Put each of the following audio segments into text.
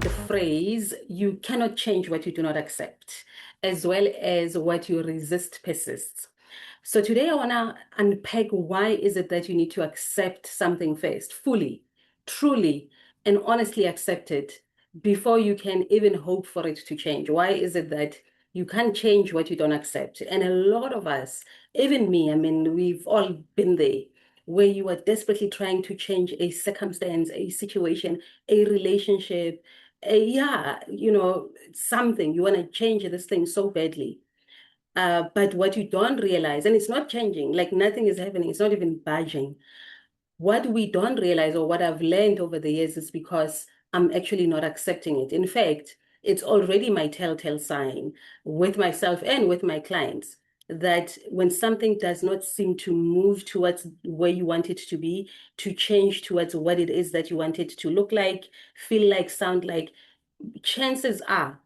the phrase, you cannot change what you do not accept, as well as what you resist persists. So today I want to unpack why is it that you need to accept something first, fully, truly, and honestly accept it before you can even hope for it to change. Why is it that you can't change what you don't accept? And a lot of us, even me, I mean, we've all been there, where you are desperately trying to change a circumstance, a situation, a relationship, yeah, something. You want to change this thing so badly. But what you don't realize, and it's not changing, like nothing is happening, it's not even budging. What we don't realize, or what I've learned over the years, is because I'm actually not accepting it. In fact, it's already my telltale sign with myself and with my clients that when something does not seem to move towards where you want it to be, to change towards what it is that you want it to look like, feel like, sound like, chances are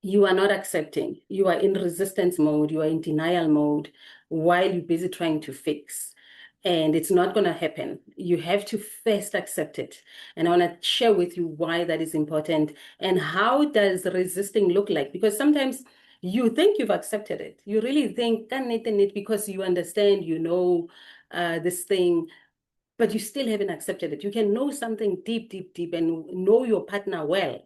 you are not accepting. You are in resistance mode. You are in denial mode while you're busy trying to fix. And it's not going to happen. You have to first accept it. And I want to share with you why that is important and how does resisting look like? Because sometimes you think you've accepted it. You really think, can it because you understand, this thing, but you still haven't accepted it. You can know something deep, deep, deep and know your partner well,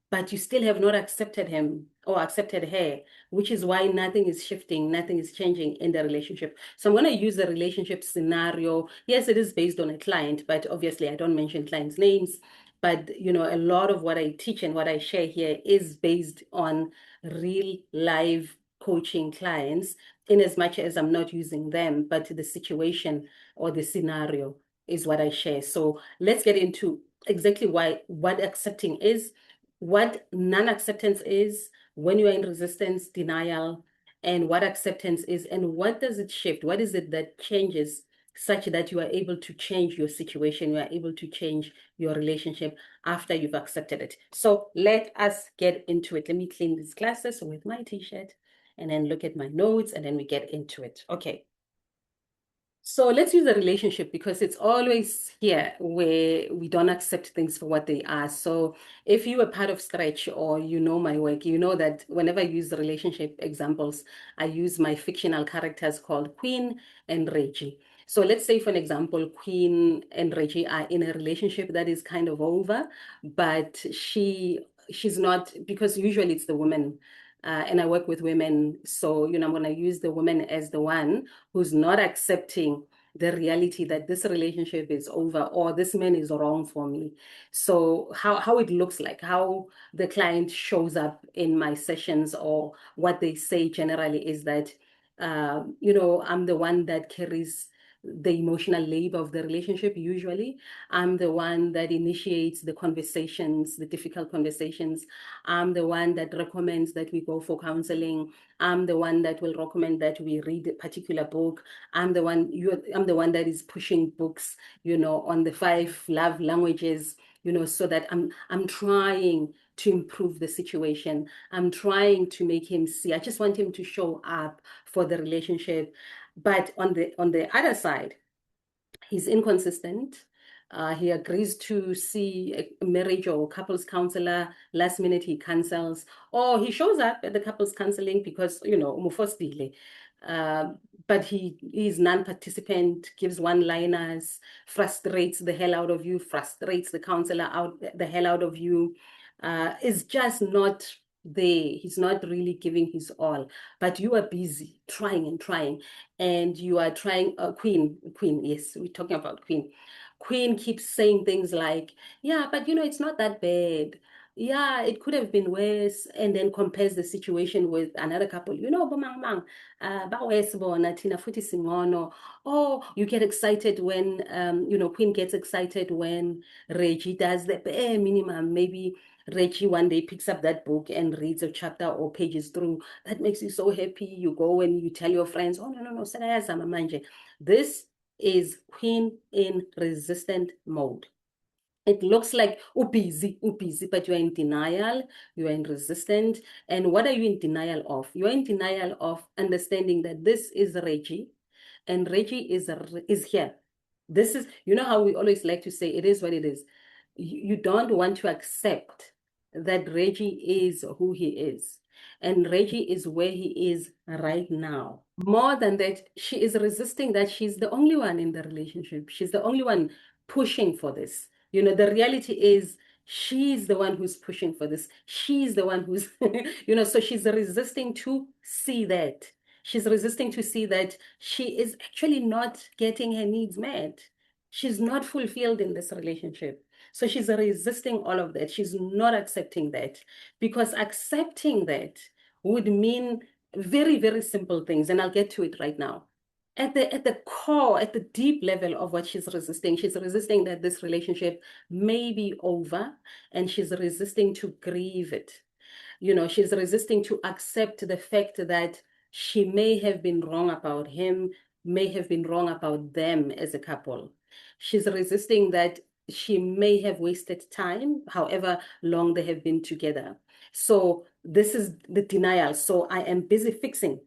but you still have not accepted him or accepted her, which is why nothing is shifting, nothing is changing in the relationship. So I'm going to use the relationship scenario. Yes, it is based on a client, but obviously I don't mention clients' names. But a lot of what I teach and what I share here is based on real live coaching clients, in as much as I'm not using them, but the situation or the scenario is what I share. So let's get into exactly what accepting is, what non-acceptance is when you are in resistance, denial, and what acceptance is, and what does it shift? What is it that changes such that you are able to change your situation, you are able to change your relationship after you've accepted it? So let us get into it. Let me clean these glasses with my t-shirt and then look at my notes and then we get into it. Okay. So let's use a relationship because it's always here where we don't accept things for what they are. So if you are part of Stretch or you know my work, you know that whenever I use the relationship examples, I use my fictional characters called Queen and Reggie. So let's say, for an example, Queen and Reggie are in a relationship that is kind of over, but she's not, because usually it's the woman. And I work with women. So, I'm going to use the woman as the one who's not accepting the reality that this relationship is over or this man is wrong for me. So how it looks like, how the client shows up in my sessions or what they say generally is that, I'm the one that carries the emotional labor of the relationship. Usually I'm the one that initiates the conversations, the difficult conversations. I'm the one that recommends that we go for counseling. I'm the one that will recommend that we read a particular book. I'm the one that is pushing books, on the 5 love languages, so that I'm trying to improve the situation. I'm trying to make him see. I just want him to show up for the relationship. But on the other side, he's inconsistent. He agrees to see a marriage or couples counselor. Last minute, he cancels, or he shows up at the couples counseling because, umufostile. Uh, but he's non-participant, gives one-liners, frustrates the hell out of you, frustrates the counselor out the hell out of you. Is just not there. He's not really giving his all, but you are busy trying and trying, and you are trying. Queen, yes, we're talking about Queen. Queen keeps saying things like, yeah, but it's not that bad. Yeah, it could have been worse, and then compares the situation with another couple. Bomang mang, bawes bona thina futhi singono. Oh, you get excited when, Queen gets excited when Reggie does the bare minimum. Maybe Reggie one day picks up that book and reads a chapter or pages through. That makes you so happy. You go and you tell your friends, oh, no, no, no, sayayazama manje. This is Queen in resistant mode. It looks like busy, but you're in denial, you are in resistant. And what are you in denial of? You're in denial of understanding that this is Reggie and Reggie is here. This is, how we always like to say, it is what it is. You don't want to accept that Reggie is who he is. And Reggie is where he is right now. More than that, she is resisting that she's the only one in the relationship. She's the only one pushing for this. The reality is she's the one who's pushing for this. She's the one who's, so she's resisting to see that. She's resisting to see that she is actually not getting her needs met. She's not fulfilled in this relationship. So she's resisting all of that. She's not accepting that, because accepting that would mean very, very simple things. And I'll get to it right now. At the core, at the deep level of what she's resisting that this relationship may be over, and she's resisting to grieve it. She's resisting to accept the fact that she may have been wrong about him, may have been wrong about them as a couple. She's resisting that she may have wasted time, however long they have been together. So this is the denial. So I am busy fixing.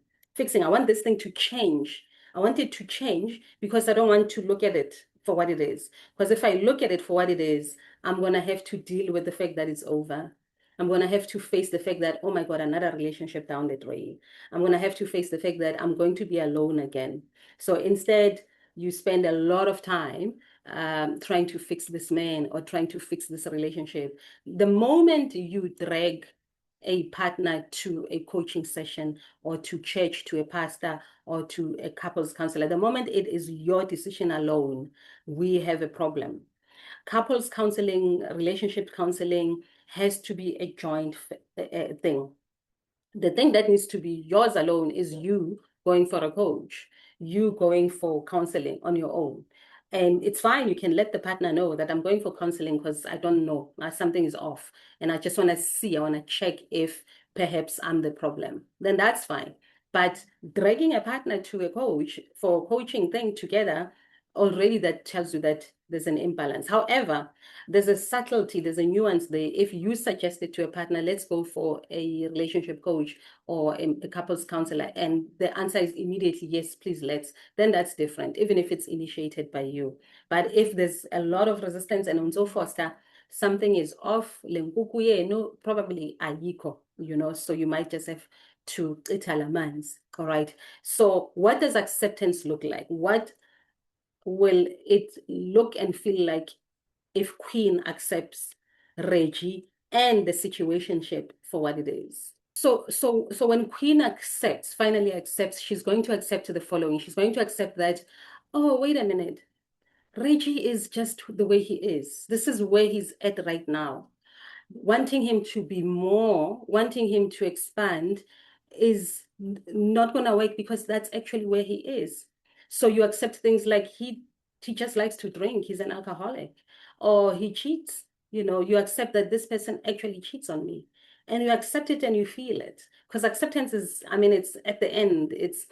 I want this thing to change. I want it to change because I don't want to look at it for what it is. Because if I look at it for what it is, I'm going to have to deal with the fact that it's over. I'm going to have to face the fact that, oh my God, another relationship down the drain. I'm going to have to face the fact that I'm going to be alone again. So instead, you spend a lot of time trying to fix this man or trying to fix this relationship. The moment you drag a partner to a coaching session or to church, to a pastor or to a couples counselor, the moment it is your decision alone, we have a problem. Couples counseling, relationship counseling has to be a joint thing. The thing that needs to be yours alone is you going for a coach, you going for counseling on your own. And it's fine. You can let the partner know that I'm going for counseling because I don't know, something is off. And I just want to see, I want to check if perhaps I'm the problem. Then that's fine. But dragging a partner to a coach for a coaching thing together, already that tells you that there's an imbalance. However, there's a subtlety, there's a nuance there. If you suggest it to a partner, let's go for a relationship coach or a couples counselor, and the answer is immediately, yes, please, let's, then that's different, even if it's initiated by you. But if there's a lot of resistance and so forth, something is off, probably ayiko, so you might just have to italamanz. All right. So what does acceptance look like? What will it look and feel like if Queen accepts Reggie and the situationship for what it is? So when Queen finally accepts, she's going to accept the following. She's going to accept that, oh, wait a minute. Reggie is just the way he is. This is where he's at right now. Wanting him to be more, wanting him to expand is not going to work because that's actually where he is. So you accept things like he just likes to drink, he's an alcoholic, or he cheats. You accept that this person actually cheats on me. And you accept it and you feel it. Because acceptance is, it's at the end, it's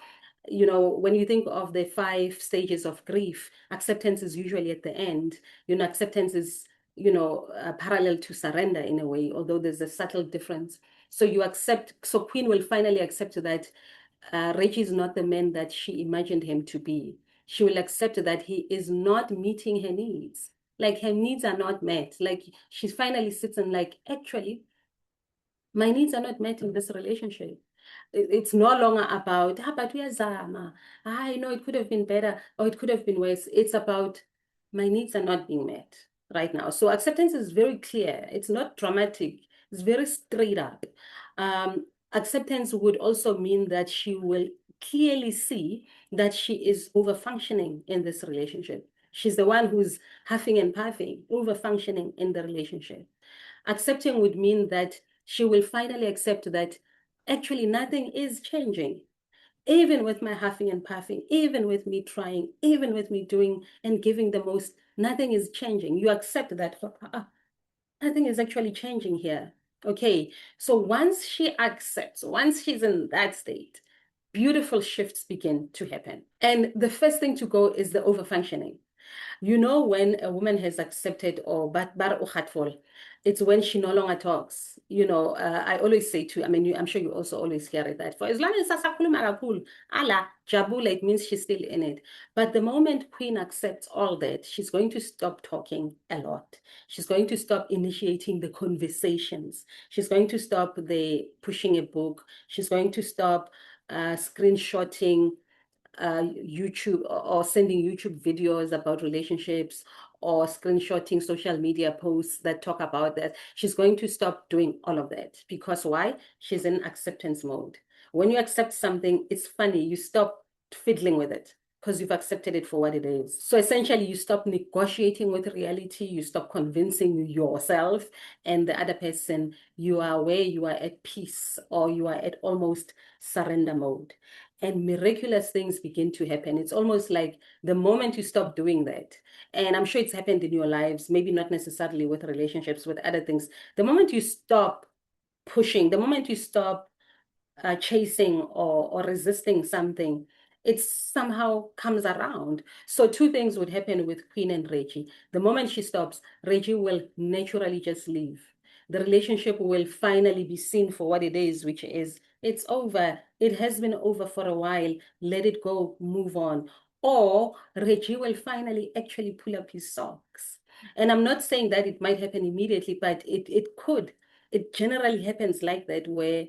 when you think of the 5 stages of grief, acceptance is usually at the end. Acceptance is parallel to surrender in a way, although there's a subtle difference. So you accept, so Queen will finally accept that Reggie is not the man that she imagined him to be. She will accept that he is not meeting her needs. Like her needs are not met. Like she finally sits and like, actually, my needs are not met in this relationship. It's no longer about, but uyazama. I know it could have been better or it could have been worse. It's about my needs are not being met right now. So acceptance is very clear. It's not dramatic. It's very straight up. Acceptance would also mean that she will clearly see that she is over functioning in this relationship. She's the one who's huffing and puffing, over functioning in the relationship. Accepting would mean that she will finally accept that actually nothing is changing. Even with my huffing and puffing, even with me trying, even with me doing and giving the most, nothing is changing. You accept that nothing is actually changing here. Okay, so once she accepts, once she's in that state, beautiful shifts begin to happen. And the first thing to go is the overfunctioning. You know, when a woman has accepted or bar ukhatful, it's when she no longer talks. You know, I always say to, I mean, I'm sure you also always hear it, that for as long as sasakhuluma kakhulu, ala, jabula, it means she's still in it. But the moment Queen accepts all that, she's going to stop talking a lot. She's going to stop initiating the conversations. She's going to stop the pushing a book. She's going to stop screenshotting YouTube or sending YouTube videos about relationships or screenshotting social media posts that talk about that. She's going to stop doing all of that because why? She's in acceptance mode. When you accept something, it's funny, you stop fiddling with it because you've accepted it for what it is. So essentially, you stop negotiating with reality, you stop convincing yourself and the other person. You are where you are at peace or you are at almost surrender mode, and miraculous things begin to happen. It's almost like the moment you stop doing that, and I'm sure it's happened in your lives, maybe not necessarily with relationships, with other things, the moment you stop pushing, the moment you stop chasing or resisting something, it somehow comes around. So two things would happen with Queen and Reggie. The moment she stops, Reggie will naturally just leave. The relationship will finally be seen for what it is, which is it's over. It has been over for a while. Let it go, move on. Or Reggie will finally actually pull up his socks. And I'm not saying that it might happen immediately, but it could. It generally happens like that, where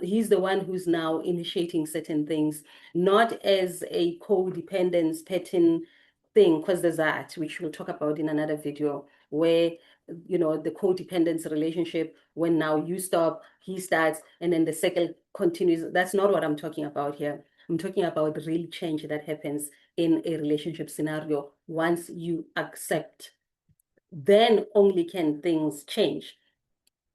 he's the one who's now initiating certain things, not as a codependence pattern thing, because there's that, which we'll talk about in another video, where the codependence relationship, when now you stop, he starts, and then the cycle continues. That's not what I'm talking about here. I'm talking about the real change that happens in a relationship scenario. Once you accept, then only can things change.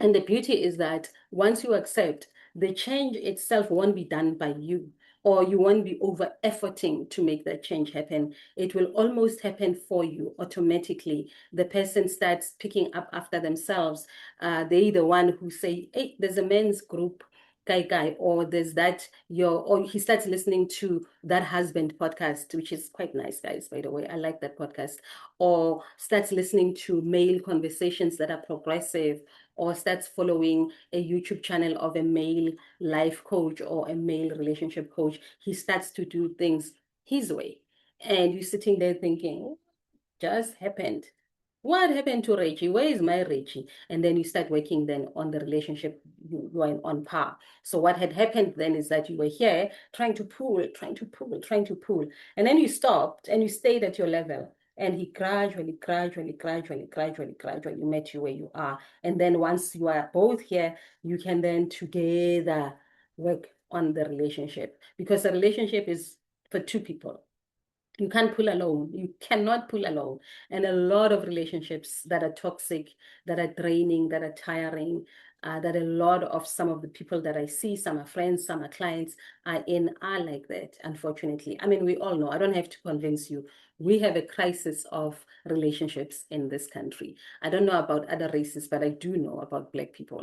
And the beauty is that once you accept, the change itself won't be done by you, or you won't be over efforting to make that change happen. It will almost happen for you automatically. The person starts picking up after themselves. They the one who say, hey, there's a men's group, guy, or there's that, or he starts listening to that husband podcast, which is quite nice, guys, by the way. I like that podcast. Or starts listening to male conversations that are progressive, or starts following a YouTube channel of a male life coach or a male relationship coach. He starts to do things his way. And you're sitting there thinking, what just happened? What happened to Reggie? Where is my Reggie? And then you start working then on the relationship. You are on par. So what had happened then is that you were here trying to pull, trying to pull, trying to pull. And then you stopped and you stayed at your level. And he gradually met you where you are. And then once you are both here, you can then together work on the relationship. Because a relationship is for two people. You can't pull alone. You cannot pull alone. And a lot of relationships that are toxic, that are draining, that are tiring, that a lot of some of the people that I see, some are friends, some are clients, are like that, unfortunately. I mean, we all know, I don't have to convince you. We have a crisis of relationships in this country. I don't know about other races, but I do know about Black people.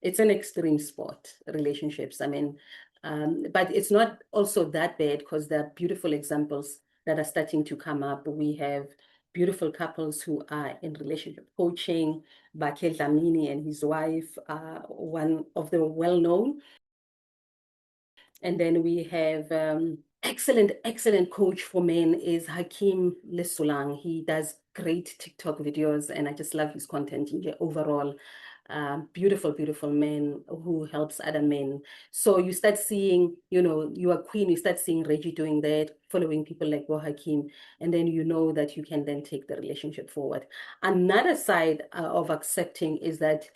It's an extreme sport, relationships. I mean, but it's not also that bad because there are beautiful examples that are starting to come up. We have beautiful couples who are in relationship coaching. Bakel Dlamini and his wife are one of the well-known. And then we have excellent coach for men is Hakeem Lesulang. He does great TikTok videos, and I just love his content overall. Beautiful man who helps other men. So you start seeing, you are Queen, you start seeing Reggie doing that, following people like Bo Hakeem, and then you know that you can then take the relationship forward. Another side of accepting is that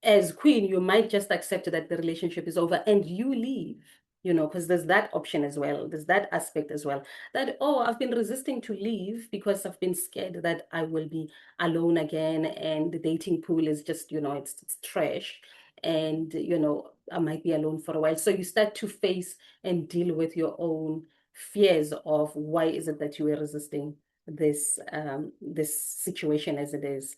as Queen, you might just accept that the relationship is over and you leave, because there's that option as well. There's that aspect as well, that, oh, I've been resisting to leave because I've been scared that I will be alone again. And the dating pool is just, it's trash. And, I might be alone for a while. So you start to face and deal with your own fears of why is it that you are resisting this situation as it is.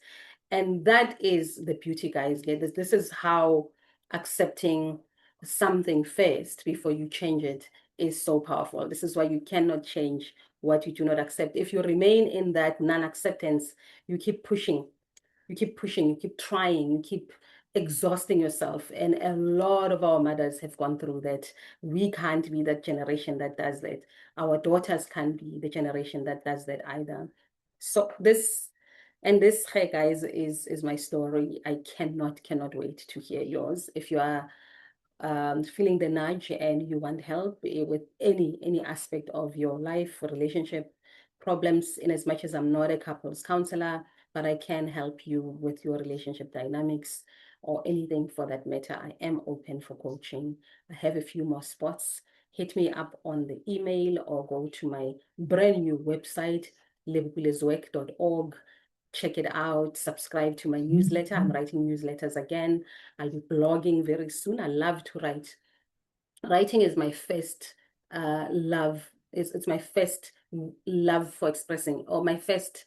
And that is the beauty, guys. Yeah, this is how accepting something first before you change it is so powerful. This is why you cannot change what you do not accept. If you remain in that non-acceptance, you keep pushing, you keep trying, you keep exhausting yourself. And a lot of our mothers have gone through that. We can't be that generation that does that. Our daughters can't be the generation that does that either. So this, hey guys, is my story. I cannot wait to hear yours. If you are feeling the nudge and you want help with any aspect of your life, relationship problems, in as much as I'm not a couples counselor, but I can help you with your relationship dynamics or anything for that matter. I am open for coaching. I have a few more spots. Hit me up on the email or go to my brand new website, livekulezwek.org. Check it out, subscribe to my newsletter. I'm writing newsletters again. I'll be blogging very soon. I love to write. Writing is my first love. It's my first love for expressing, or my first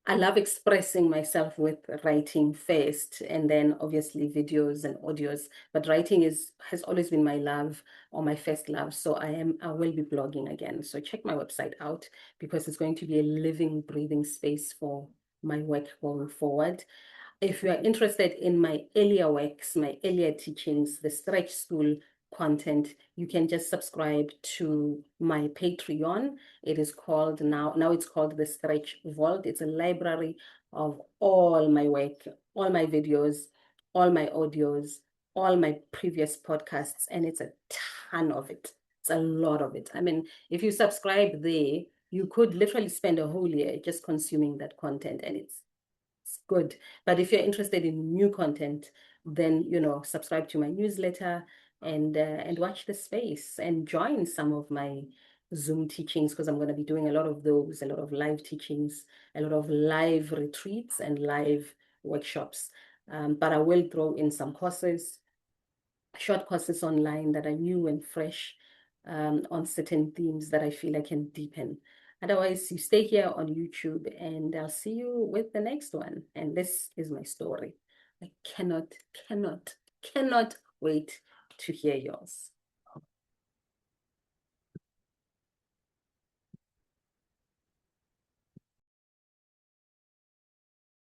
I love expressing myself with writing first, and then obviously videos and audios. But writing has always been my love, or my first love. So I will be blogging again. So check my website out, because it's going to be a living, breathing space for my work going forward. If you are interested in my earlier works, my earlier teachings, the Stretch School content, you can just subscribe to my Patreon. It is called now it's called the Stretch Vault. It's a library of all my work, all my videos, all my audios, all my previous podcasts, and it's a ton of it. It's a lot of it. I mean, if you subscribe there, you could literally spend a whole year just consuming that content, and it's good. But if you're interested in new content, then, subscribe to my newsletter and watch the space and join some of my Zoom teachings, because I'm going to be doing a lot of those, a lot of live teachings, a lot of live retreats and live workshops. But I will throw in some courses, short courses online that are new and fresh, on certain themes that I feel I can deepen. Otherwise, you stay here on YouTube and I'll see you with the next one. And this is my story. I cannot wait to hear yours.